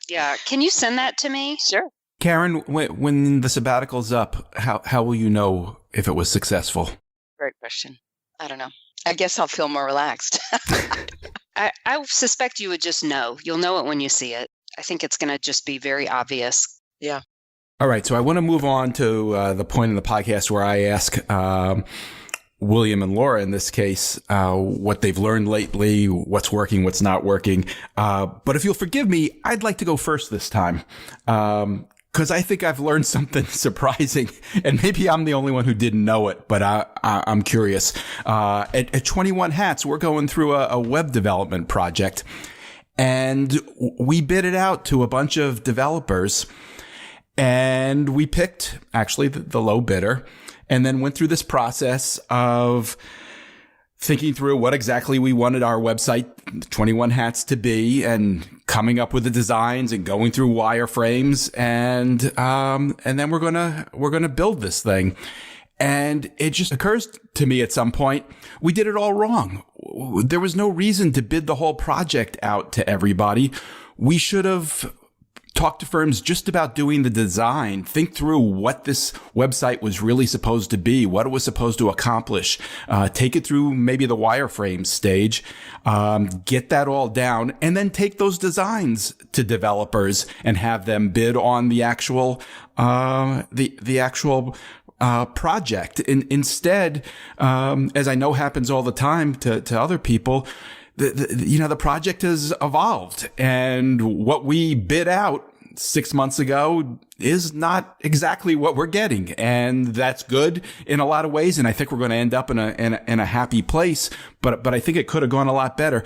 Yeah. Can you send that to me? Sure. Karen, when the sabbatical's up, how will you know if it was successful? Great question. I don't know. I guess I'll feel more relaxed. I suspect you would just know. You'll know it when you see it. I think it's going to just be very obvious. Yeah. All right. So I want to move on to the point in the podcast where I ask William and Laura, in this case, what they've learned lately, what's working, what's not working. But if you'll forgive me, I'd like to go first this time. Because I think I've learned something surprising, and maybe I'm the only one who didn't know it, but I'm curious. At 21 Hats, we're going through a web development project, and we bid it out to a bunch of developers, and we picked actually the low bidder, and then went through this process of thinking through what exactly we wanted our website, 21 Hats, to be, and coming up with the designs and going through wireframes, and then we're gonna build this thing. And it just occurs to me at some point, we did it all wrong. There was no reason to bid the whole project out to everybody. We should have talk to firms just about doing the design, think through what this website was really supposed to be, what it was supposed to accomplish, take it through maybe the wireframe stage, get that all down, and then take those designs to developers and have them bid on the actual, the actual project. Instead, as I know happens all the time to other people, the project has evolved, and what we bid out 6 months ago is not exactly what we're getting. And that's good in a lot of ways. And I think we're going to end up in a happy place, but I think it could have gone a lot better.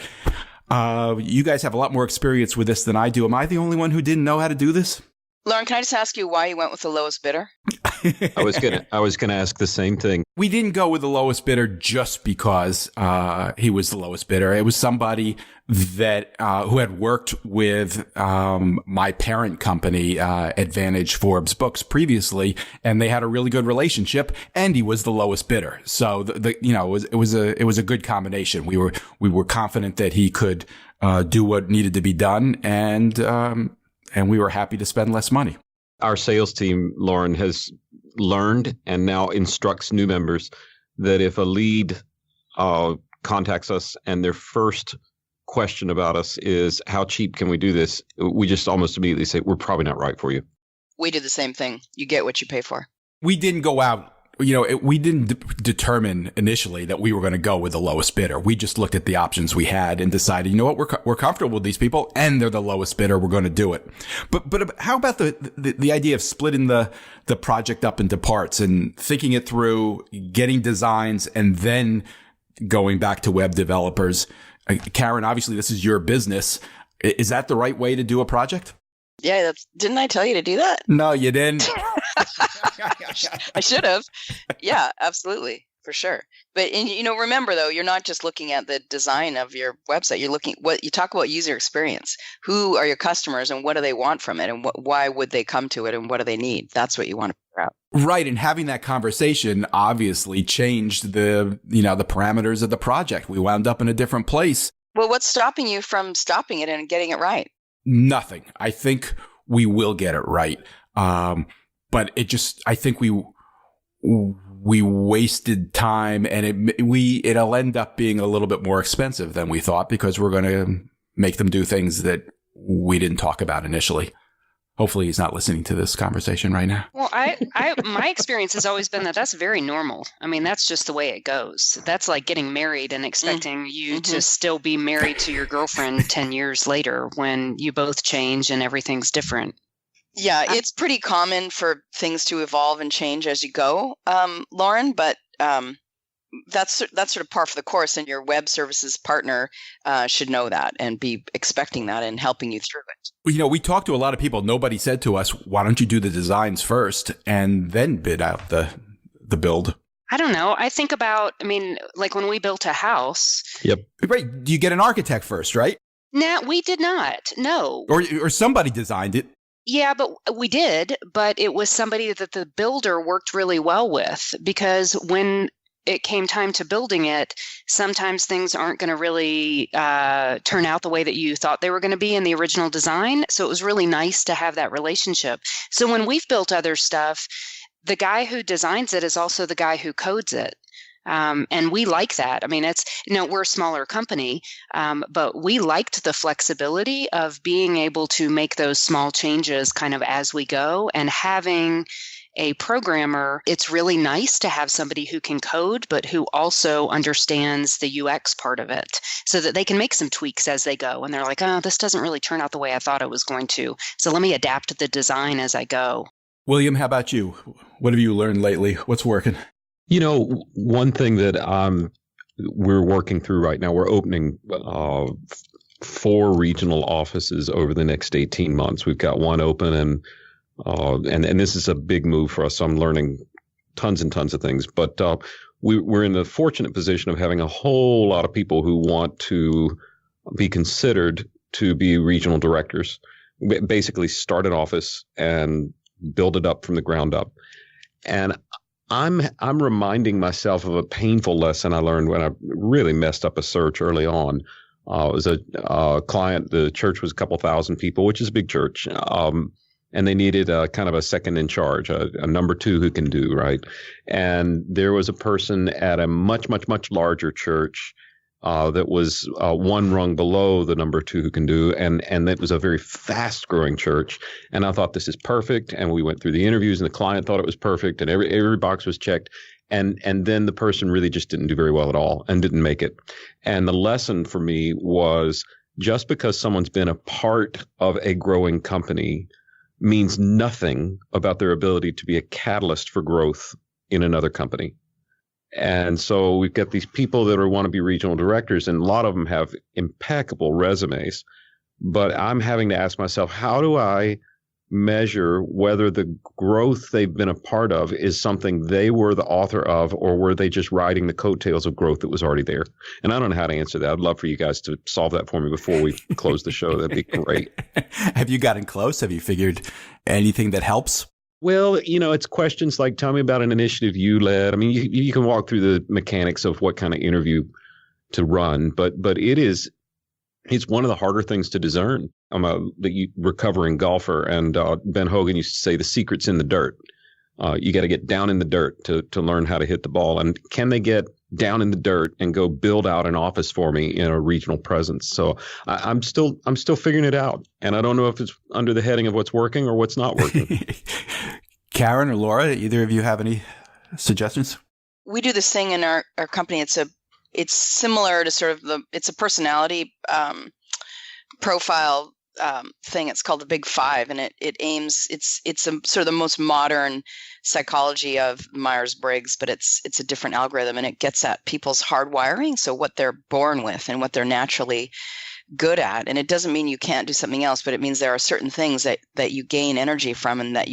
You guys have a lot more experience with this than I do. Am I the only one who didn't know how to do this? Lauren, can I just ask you why you went with the lowest bidder? I was gonna ask the same thing. We didn't go with the lowest bidder just because he was the lowest bidder. It was somebody that who had worked with my parent company, Advantage Forbes Books, previously, and they had a really good relationship. And he was the lowest bidder, so it was a good combination. We were confident that he could do what needed to be done, and we were happy to spend less money. Our sales team, Lauren, has learned and now instructs new members that if a lead contacts us and their first question about us is, how cheap can we do this? We just almost immediately say, we're probably not right for you. We did the same thing. You get what you pay for. We didn't go out. We didn't determine initially that we were going to go with the lowest bidder. We just looked at the options we had and decided, you know what, we're comfortable with these people and they're the lowest bidder. We're going to do it. But how about the idea of splitting the project up into parts and thinking it through, getting designs, and then going back to web developers? Karen, obviously this is your business. Is that the right way to do a project? Yeah, didn't I tell you to do that? No, you didn't. I should have. Yeah, absolutely. For sure. But, remember though, you're not just looking at the design of your website. You're looking you talk about user experience. Who are your customers and what do they want from it? And why would they come to it and what do they need? That's what you want to figure out. Right. And having that conversation obviously changed the parameters of the project. We wound up in a different place. Well, what's stopping you from stopping it and getting it right? Nothing. I think we will get it right. But I think we wasted time, and it'll end up being a little bit more expensive than we thought because we're going to make them do things that we didn't talk about initially. Hopefully he's not listening to this conversation right now. Well, my experience has always been that that's very normal. I mean, that's just the way it goes. That's like getting married and expecting you to still be married to your girlfriend 10 years later when you both change and everything's different. Yeah, it's pretty common for things to evolve and change as you go, Lauren, but that's sort of par for the course, and your web services partner should know that and be expecting that and helping you through it. We talked to a lot of people. Nobody said to us, why don't you do the designs first and then bid out the build? I don't know. I think about, like when we built a house. Yep. Right. You get an architect first, right? No, we did not. No. Or somebody designed it. Yeah, but we did. But it was somebody that the builder worked really well with, because when it came time to building it, sometimes things aren't going to really turn out the way that you thought they were going to be in the original design. So it was really nice to have that relationship. So when we've built other stuff, the guy who designs it is also the guy who codes it. And we like that. I mean, we're a smaller company, but we liked the flexibility of being able to make those small changes kind of as we go, and having a programmer. It's really nice to have somebody who can code, but who also understands the UX part of it, so that they can make some tweaks as they go. And they're like, oh, this doesn't really turn out the way I thought it was going to. So let me adapt the design as I go. William, how about you? What have you learned lately? What's working? One thing that we're working through right now, we're opening 4 regional offices over the next 18 months. We've got one open, and this is a big move for us. So I'm learning tons and tons of things. But we're in the fortunate position of having a whole lot of people who want to be considered to be regional directors, basically start an office and build it up from the ground up. And I'm reminding myself of a painful lesson I learned when I really messed up a search early on. It was a client. The church was a couple thousand people, which is a big church, and they needed a kind of a second in charge, a number 2 who can do right. And there was a person at a much, much, much larger church that was one rung below the number 2 who can do, and it was a very fast growing church. And I thought, this is perfect. And we went through the interviews, and the client thought it was perfect, and every box was checked. And then the person really just didn't do very well at all and didn't make it. And the lesson for me was, just because someone's been a part of a growing company means nothing about their ability to be a catalyst for growth in another company. And so we've got these people that want to be regional directors, and a lot of them have impeccable resumes. But I'm having to ask myself, how do I measure whether the growth they've been a part of is something they were the author of, or were they just riding the coattails of growth that was already there? And I don't know how to answer that. I'd love for you guys to solve that for me before we close the show. That'd be great. Have you gotten close? Have you figured anything that helps? Well, it's questions like, tell me about an initiative you led. I mean, you can walk through the mechanics of what kind of interview to run, but it's one of the harder things to discern. I'm a recovering golfer, and Ben Hogan used to say the secret's in the dirt. You got to get down in the dirt to learn how to hit the ball. And can they get down in the dirt and go build out an office for me in a regional presence? So I'm still figuring it out, and I don't know if it's under the heading of what's working or what's not working. Karen or Laura, either of you have any suggestions? We do this thing in our company. It's similar to sort of it's a personality profile thing. It's called the Big Five, and it's a sort of the most modern psychology of Myers-Briggs, but it's a different algorithm, and it gets at people's hardwiring, so what they're born with and what they're naturally good at. And it doesn't mean you can't do something else, but it means there are certain things that you gain energy from, and that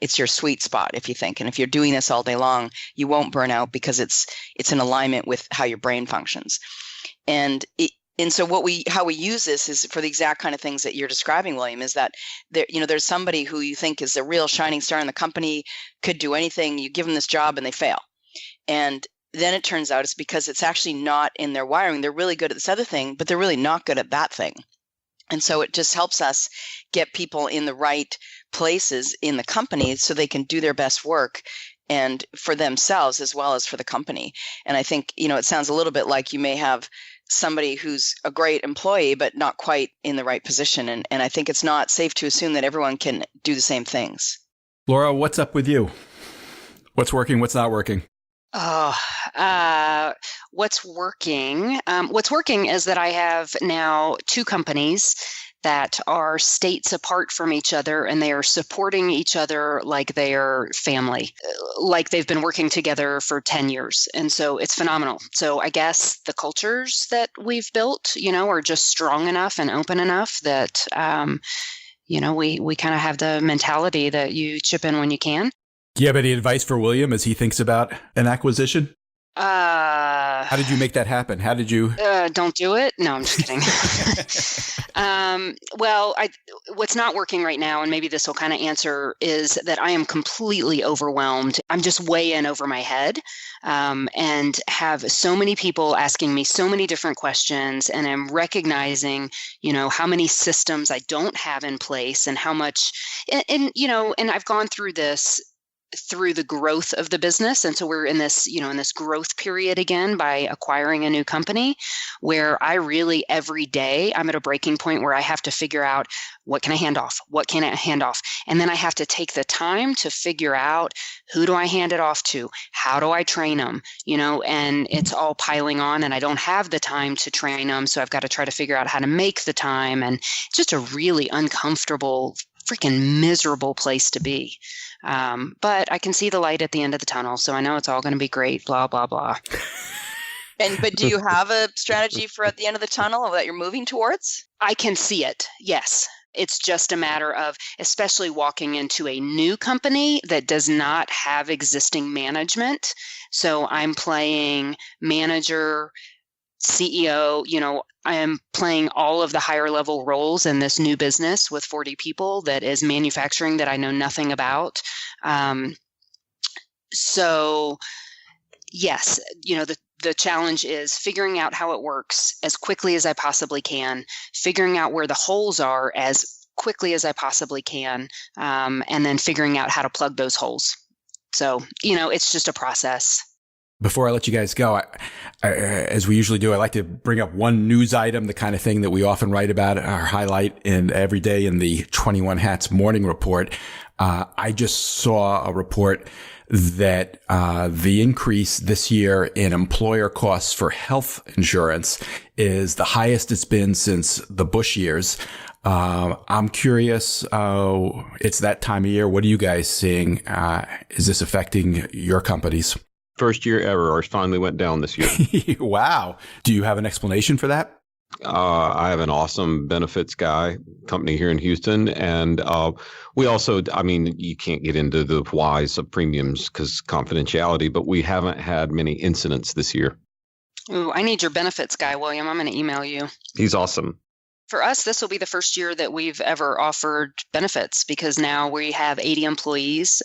it's your sweet spot, if you think. And if you're doing this all day long, you won't burn out, because it's in alignment with how your brain functions. And so how we use this is for the exact kind of things that you're describing, William, is that there's somebody who you think is a real shining star in the company, could do anything. You give them this job and they fail. And then it turns out it's because it's actually not in their wiring. They're really good at this other thing, but they're really not good at that thing. And so it just helps us get people in the right places in the company so they can do their best work, and for themselves as well as for the company. And I think, it sounds a little bit like you may have somebody who's a great employee, but not quite in the right position. And I think it's not safe to assume that everyone can do the same things. Laura, what's up with you? What's working? What's not working? What's working? What's working is that I have now 2 companies that are states apart from each other, and they are supporting each other like they are family, like they've been working together for 10 years. And so it's phenomenal. So I guess the cultures that we've built, are just strong enough and open enough that, we kind of have the mentality that you chip in when you can. Do you have any advice for William as he thinks about an acquisition? How did you make that happen? How did you? Don't do it. No, I'm just kidding. Well, what's not working right now, and maybe this will kind of answer, is that I am completely overwhelmed. I'm just way in over my head, and have so many people asking me so many different questions, and I'm recognizing, how many systems I don't have in place, and how much, and I've gone through this through the growth of the business. And so we're in this, in this growth period again by acquiring a new company, where I really every day I'm at a breaking point where I have to figure out, what can I hand off? What can I hand off? And then I have to take the time to figure out, who do I hand it off to? How do I train them? And it's all piling on, and I don't have the time to train them. So I've got to try to figure out how to make the time, and it's just a really uncomfortable, freaking miserable place to be. But I can see the light at the end of the tunnel, so I know it's all going to be great, blah, blah, blah. But do you have a strategy for at the end of the tunnel that you're moving towards? I can see it, yes. It's just a matter of, especially walking into a new company that does not have existing management. So I'm playing manager, CEO, I am playing all of the higher level roles in this new business with 40 people that is manufacturing that I know nothing about. So yes, the challenge is figuring out how it works as quickly as I possibly can, figuring out where the holes are as quickly as I possibly can, and then figuring out how to plug those holes. So, it's just a process. Before I let you guys go, as we usually do, I like to bring up one news item, the kind of thing that we often write about or highlight every day in the 21 Hats morning report. I just saw a report that the increase this year in employer costs for health insurance is the highest it's been since the Bush years. I'm curious, it's that time of year. What are you guys seeing? Is this affecting your companies? First year ever, ours finally went down this year. Wow. Do you have an explanation for that? I have an awesome benefits guy company here in Houston. And we also, you can't get into the whys of premiums because confidentiality, but we haven't had many incidents this year. Ooh, I need your benefits guy, William. I'm going to email you. He's awesome. For us, this will be the first year that we've ever offered benefits, because now we have 80 employees.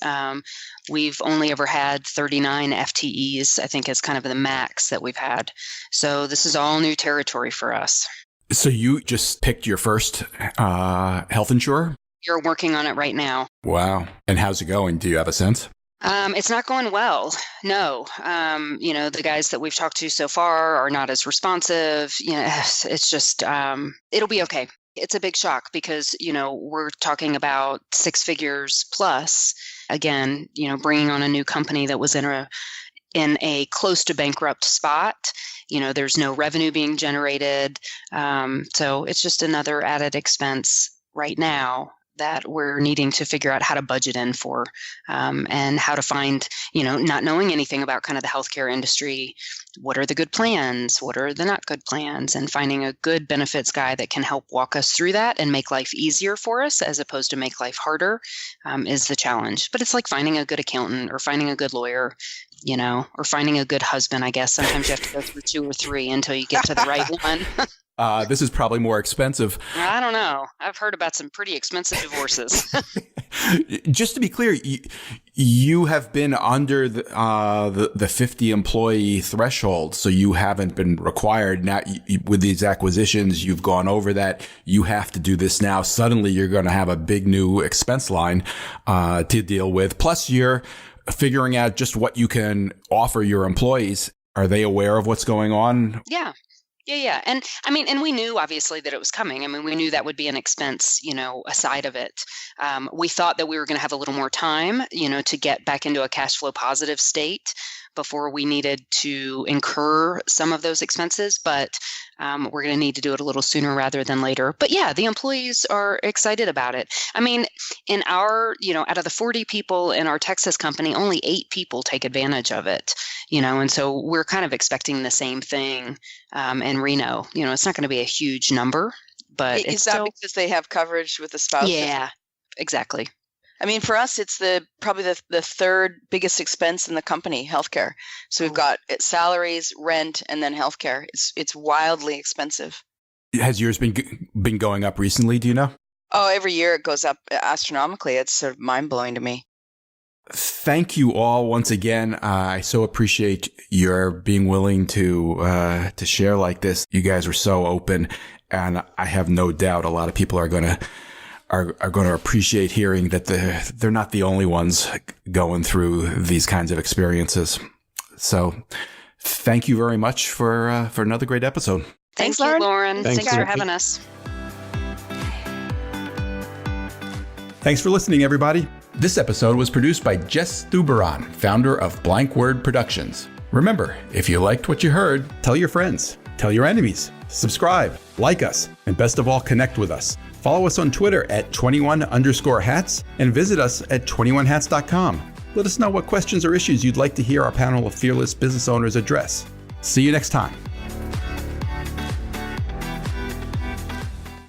We've only ever had 39 FTEs, I think is kind of the max that we've had. So this is all new territory for us. So you just picked your first health insurer? You're working on it right now. Wow. And how's it going? Do you have a sense? It's not going well. No. The guys that we've talked to so far are not as responsive. It's just, it'll be okay. It's a big shock because, we're talking about 6 figures plus, again, bringing on a new company that was in a close to bankrupt spot. There's no revenue being generated. So it's just another added expense right now that we're needing to figure out how to budget in for, and how to find, not knowing anything about kind of the healthcare industry, what are the good plans, what are the not good plans, and finding a good benefits guy that can help walk us through that and make life easier for us as opposed to make life harder, is the challenge. But it's like finding a good accountant or finding a good lawyer, or finding a good husband, I guess. Sometimes you have to go through 2 or 3 until you get to the right one. This is probably more expensive. I don't know. I've heard about some pretty expensive divorces. Just to be clear, you have been under the 50 employee threshold, so you haven't been required. Now, with these acquisitions, you've gone over that. You have to do this now. Suddenly, you're going to have a big new expense line to deal with. Plus, you're figuring out just what you can offer your employees. Are they aware of what's going on? Yeah. Yeah. And we knew obviously that it was coming. We knew that would be an expense, aside of it. We thought that we were going to have a little more time, to get back into a cash flow positive state before we needed to incur some of those expenses. But we're going to need to do it a little sooner rather than later. But yeah, the employees are excited about it. In our, out of the 40 people in our Texas company, only 8 people take advantage of it, and so we're kind of expecting the same thing in Reno. It's not going to be a huge number, but is that because they have coverage with the spouse? Yeah, exactly. I mean, for us, it's probably the third biggest expense in the company, healthcare. So we've got salaries, rent, and then healthcare. It's wildly expensive. Has yours been going up recently? Do you know? Oh, every year it goes up astronomically. It's sort of mind-blowing to me. Thank you all once again. I so appreciate your being willing to share like this. You guys were so open, and I have no doubt a lot of people are going to appreciate hearing that they're not the only ones going through these kinds of experiences. So, thank you very much for another great episode. Thanks, Lauren. Thanks you. for having us. Thanks for listening, everybody. This episode was produced by Jess Thuberon, founder of Blank Word Productions. Remember, if you liked what you heard, tell your friends, tell your enemies, subscribe, like us, and best of all, connect with us. Follow us on Twitter at 21_hats and visit us at 21hats.com. Let us know what questions or issues you'd like to hear our panel of fearless business owners address. See you next time.